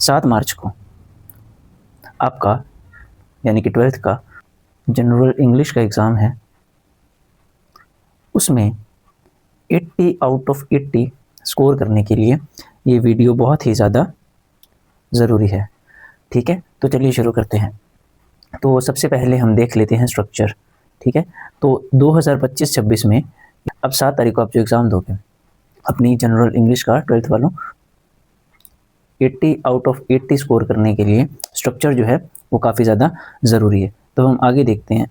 7 मार्च को आपका यानी कि 12th का जनरल इंग्लिश का एग्ज़ाम है, उसमें 80 आउट ऑफ 80 स्कोर करने के लिए ये वीडियो बहुत ही ज़्यादा ज़रूरी है। ठीक है, तो चलिए शुरू करते हैं। तो सबसे पहले हम देख लेते हैं स्ट्रक्चर। ठीक है, तो 2025-26 में अब 7 तारीख को आप जो एग्ज़ाम दोगे अपनी जनरल इंग्लिश का 12th वालों, 80 आउट ऑफ 80 स्कोर करने के लिए स्ट्रक्चर जो है वो काफ़ी ज़्यादा ज़रूरी है। तो हम आगे देखते हैं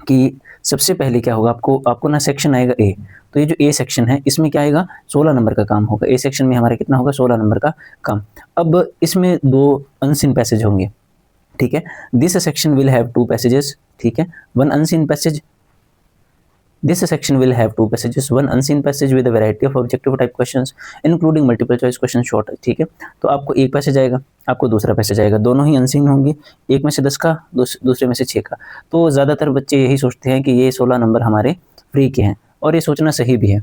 कि सबसे पहले क्या होगा, आपको ना सेक्शन आएगा ए। तो ये जो ए सेक्शन है इसमें क्या आएगा, 16 नंबर का काम होगा। ए सेक्शन में हमारा कितना होगा, 16 नंबर का काम। अब इसमें 2 अनसीन पैसेज होंगे। ठीक है, this section will have 2 passages. ठीक है, 1 unseen passage. This section will have 2 passages, one unseen passage with a variety of objective type questions, including multiple choice questions short। ठीक है, तो आपको एक पैसेज आएगा, आपको दूसरा पैसेज आएगा, दोनों ही अनसीन होंगे, एक में से 10 का, दूसरे में से 6 का। तो ज़्यादातर बच्चे यही सोचते हैं कि ये 16 नंबर हमारे फ्री के हैं, और ये सोचना सही भी है।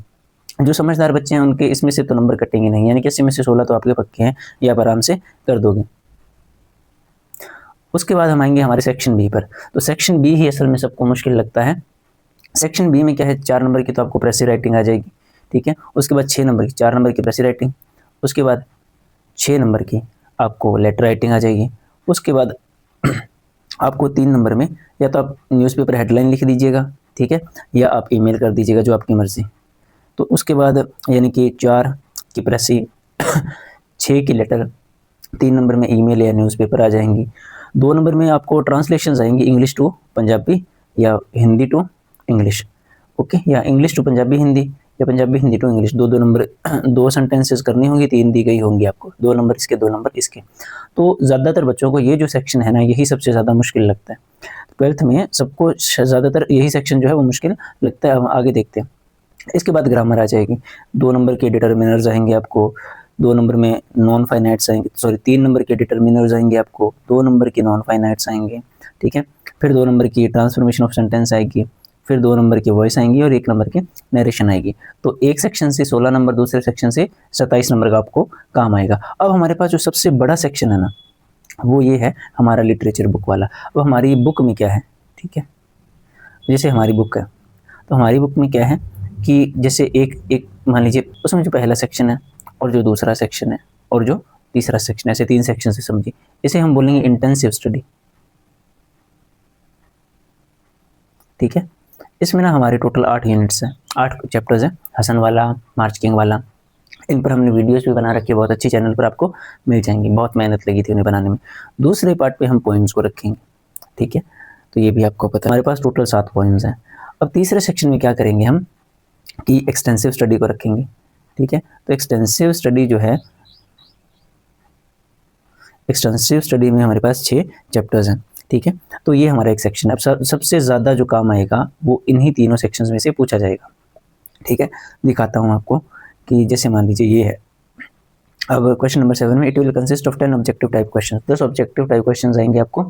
जो समझदार बच्चे हैं उनके इसमें से तो नंबर कटेंगे नहीं, यानी कि 80 में से 16 तो आपके पक्के हैं, ये आप आराम से कर दोगे। उसके बाद हम आएंगे हमारे सेक्शन बी पर। तो सेक्शन बी ही असल में सबको मुश्किल लगता है। सेक्शन बी में क्या है, 4 नंबर की तो आपको प्रेसी राइटिंग आ जाएगी। ठीक है, उसके बाद 6 नंबर की, 4 नंबर की प्रेसी राइटिंग, उसके बाद 6 नंबर की आपको लेटर राइटिंग आ जाएगी। उसके बाद आपको 3 नंबर में या तो आप न्यूज़पेपर हेडलाइन लिख दीजिएगा, ठीक है, या आप ईमेल कर दीजिएगा, जो आपकी मर्ज़ी। तो उसके बाद यानी कि 4 की प्रेसी 6 की लेटर, 3 नंबर में ईमेल या न्यूज़पेपर आ जाएंगी। 2 नंबर में आपको ट्रांसलेशंस आएंगी, इंग्लिश टू पंजाबी या हिंदी टू इंग्लिश, ओके, या इंग्लिश टू पंजाबी हिंदी या Punjabi Hindi to English. 2 number 2 sentences करनी होंगी, 3 दी गई होंगी आपको, 2 नंबर इसके 2 नंबर इसके। तो ज़्यादातर बच्चों को ये जो सेक्शन है ना, यही सबसे ज़्यादा मुश्किल लगता है। 12th में सबको ज़्यादातर यही सेक्शन जो है वो मुश्किल लगता है। हम आगे देखते हैं। इसके बाद ग्रामर आ जाएगी, 2 नंबर के डिटर्मिनर्स आएंगे आपको, 2 नंबर में नॉन फाइनाइट्स आएंगे, 3 नंबर के डिटर्मिनर्स आएंगे आपको, 2 नंबर के नॉन फाइनाइट्स आएंगे। ठीक है, फिर 2 नंबर की ट्रांसफॉर्मेशन ऑफ सेंटेंस आएगी, फिर 2 नंबर की वॉइस आएंगी और 1 नंबर की नरेशन आएगी। तो एक सेक्शन से 16 नंबर, दूसरे सेक्शन से 27 नंबर का आपको काम आएगा। अब हमारे पास जो सबसे बड़ा सेक्शन है ना, वो ये है हमारा लिटरेचर बुक वाला। अब हमारी बुक में क्या है, ठीक है, जैसे हमारी बुक है, तो हमारी बुक में क्या है कि जैसे एक मान लीजिए उसमें जो पहला सेक्शन है और जो दूसरा सेक्शन है और जो तीसरा सेक्शन है, ऐसे 3 सेक्शन से समझिए। इसे हम बोलेंगे इंटेंसिव स्टडी। ठीक है, इसमें ना हमारे टोटल 8 यूनिट्स हैं, 8 चैप्टर्स हैं, हसन वाला, मार्च किंग वाला। इन पर हमने वीडियोस भी बना रखी है, बहुत अच्छी चैनल पर आपको मिल जाएंगी, बहुत मेहनत लगी थी उन्हें बनाने में। दूसरे पार्ट पे हम पोइम्स को रखेंगे, ठीक है, तो ये भी आपको पता है। हमारे पास टोटल 7 पोइम्स हैं। अब तीसरे सेक्शन में क्या करेंगे हम कि एक्सटेंसिव स्टडी को रखेंगे। ठीक है, तो एक्सटेंसिव स्टडी जो है, एक्सटेंसिव स्टडी में हमारे पास 6 चैप्टर्स हैं। ठीक है, तो ये हमारा एक सेक्शन है। अब सबसे ज़्यादा जो काम आएगा वो इन्हीं तीनों सेक्शंस में से पूछा जाएगा। ठीक है, दिखाता हूँ आपको कि जैसे मान लीजिए ये है। अब क्वेश्चन नंबर 7 में it will consist of 10 objective type question. 10 objective type question आएंगे आपको।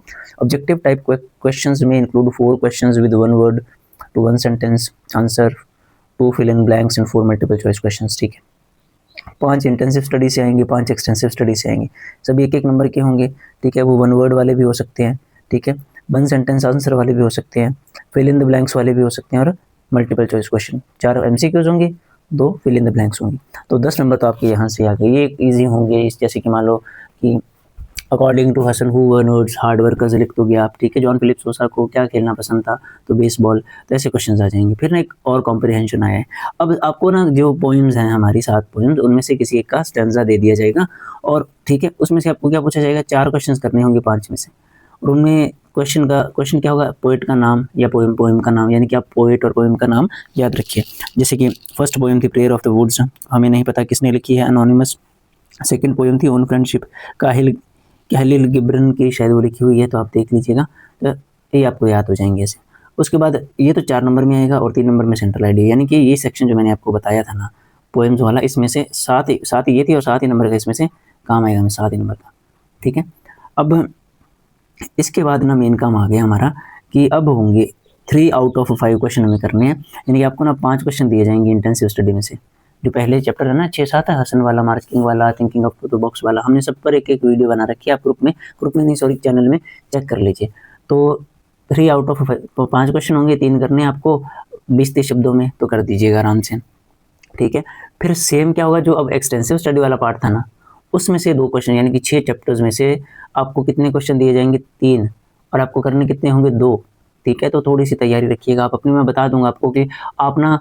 ऑब्जेक्टिव टाइप क्वेश्चन में include 4 question with 1 word to 1 sentence answer, 2 fill in blanks and 4 multiple choice question. ठीक है, 5 इंटेंसिव स्टडी से आएंगे, 5 extensive study से आएंगे, सभी 1-1 नंबर के होंगे। ठीक है, वो 1 वर्ड वाले भी हो सकते हैं, ठीक है, 1 सेंटेंस आंसर वाले भी हो सकते हैं, फिल इन द ब्लैंक्स वाले भी हो सकते हैं, और मल्टीपल चॉइस क्वेश्चन। 4 MCQs होंगे, 2 फिल इन द ब्लैंक्स होंगे। तो 10 नंबर तो आपके यहाँ से आ गए, ये ईजी होंगे। जैसे कि मान लो कि according to Hasan who were notes hard workers लिख दोगे आप। ठीक है, जॉन फिलिप सोसा को क्या खेलना पसंद था, तो बेसबॉल। तो ऐसे क्वेश्चन आ जाएंगे। फिर ना एक और कॉम्प्रिहेंशन आया है। अब आपको ना जो पोइम्स हैं हमारी 7 पोइम्स, उनमें से किसी एक का स्टैंजा दे दिया जाएगा, और ठीक है, उसमें से आपको क्या पूछा जाएगा, 4 क्वेश्चन करने होंगे 5 में से। और उनमें क्वेश्चन क्या होगा, पोइट का नाम या पोइम का नाम, यानी कि आप पोइट और पोइम का नाम याद रखिए। जैसे कि फर्स्ट पोइम थी प्रेयर ऑफ द वुड्स, हमें नहीं पता किसने लिखी है, अनोनिमस। सेकेंड पोइम थी ओन फ्रेंडशिप, काहिल गिब्रन की शायद वो लिखी हुई है, तो आप देख लीजिएगा, तो ये आपको याद हो जाएंगे ऐसे। उसके बाद ये तो 4 नंबर में आएगा, और 3 नंबर में सेंट्रल आइडिया, यानी कि ये सेक्शन जो मैंने आपको बताया था ना पोएम्स वाला, इसमें से 7 ही ये थी, और 7 ही नंबर का इसमें से काम आएगा हमें, 7 ही नंबर का। ठीक है, अब इसके बाद ना मेन काम आ गया हमारा कि अब होंगे 3 आउट ऑफ 5 क्वेश्चन हमें करने हैं, यानी कि आपको ना 5 क्वेश्चन दिए जाएंगे इंटेंसिव स्टडी में से। जो पहले चैप्टर है ना 6-7 है, हसन वाला, मार्किंग वाला, थिंकिंग ऑफ द बॉक्स वाला, हमने सब पर एक एक वीडियो बना रखी है, आप ग्रुप में नहीं सॉरी चैनल में चेक कर लीजिए। तो 3 आउट ऑफ 5 क्वेश्चन होंगे, 3 करने हैं आपको 20-30 शब्दों में, तो कर दीजिएगा आराम से, ठीक है। फिर सेम क्या होगा, जो अब एक्सटेंसिव स्टडी वाला पार्ट था ना, उसमें से 2 क्वेश्चन यानी कि 6 चैप्टर्स में से आपको कितने क्वेश्चन दिए जाएंगे, 3, और आपको करने कितने होंगे, 2, ठीक है। तो थोड़ी सी तैयारी रखिएगा आप अपनी, मैं बता दूंगा आपको कि आप ना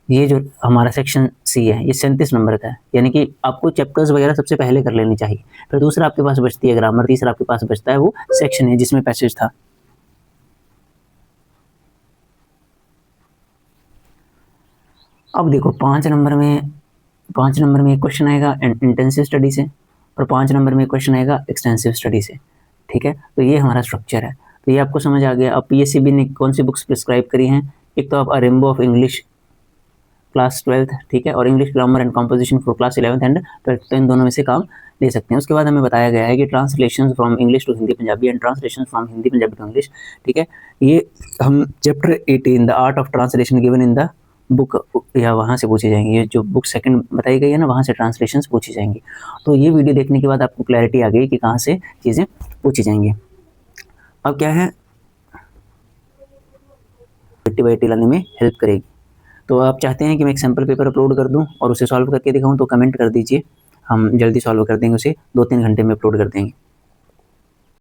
ये जो हमारा सेक्शन सी है ये 37 नंबर का है, यानी कि आपको चैप्टर्स वगैरह सबसे पहले कर लेनी चाहिए। फिर दूसरा आपके पास बचती है ग्रामर, तीसरा आपके पास बचता है वो सेक्शन है जिसमें पैसेज था। अब देखो 5 नंबर में एक क्वेश्चन आएगा इंटेंसिव स्टडी से, और 5 नंबर में एक क्वेश्चन आएगा एक्सटेंसिव स्टडी से, ठीक है। तो ये हमारा स्ट्रक्चर है, तो ये आपको समझ आ गया। अब पीएससीबी ने कौन सी बुक्स प्रिस्क्राइब करी हैं, एक तो आप अरेम्बो ऑफ इंग्लिश क्लास 12th, ठीक है, और English grammar and composition for class 11th and 12th, तो इन दोनों में से काम ले सकते हैं। उसके बाद हमें बताया गया है कि translation from English to Hindi Punjabi and translation from Hindi Punjabi to English, ठीक है। ये हम chapter 18 the art of translation given in the book, या वहाँ से पूछी जाएंगी, ये जो बुक सेकंड बताई गई है ना, वहाँ से ट्रांसलेशंस पूछी जाएंगी। तो ये वीडियो देखने के बाद आपको क्लैरिटी आ गई कि कहाँ से चीज़ें पूछी जाएंगी। अब क्या है, एक्टिविटी लाने में हेल्प करेगी। तो आप चाहते हैं कि मैं एक सैम्पल पेपर अपलोड कर दूं और उसे सॉल्व करके दिखाऊं, तो कमेंट कर दीजिए, हम जल्दी सॉल्व कर देंगे, उसे 2-3 घंटे में अपलोड कर देंगे।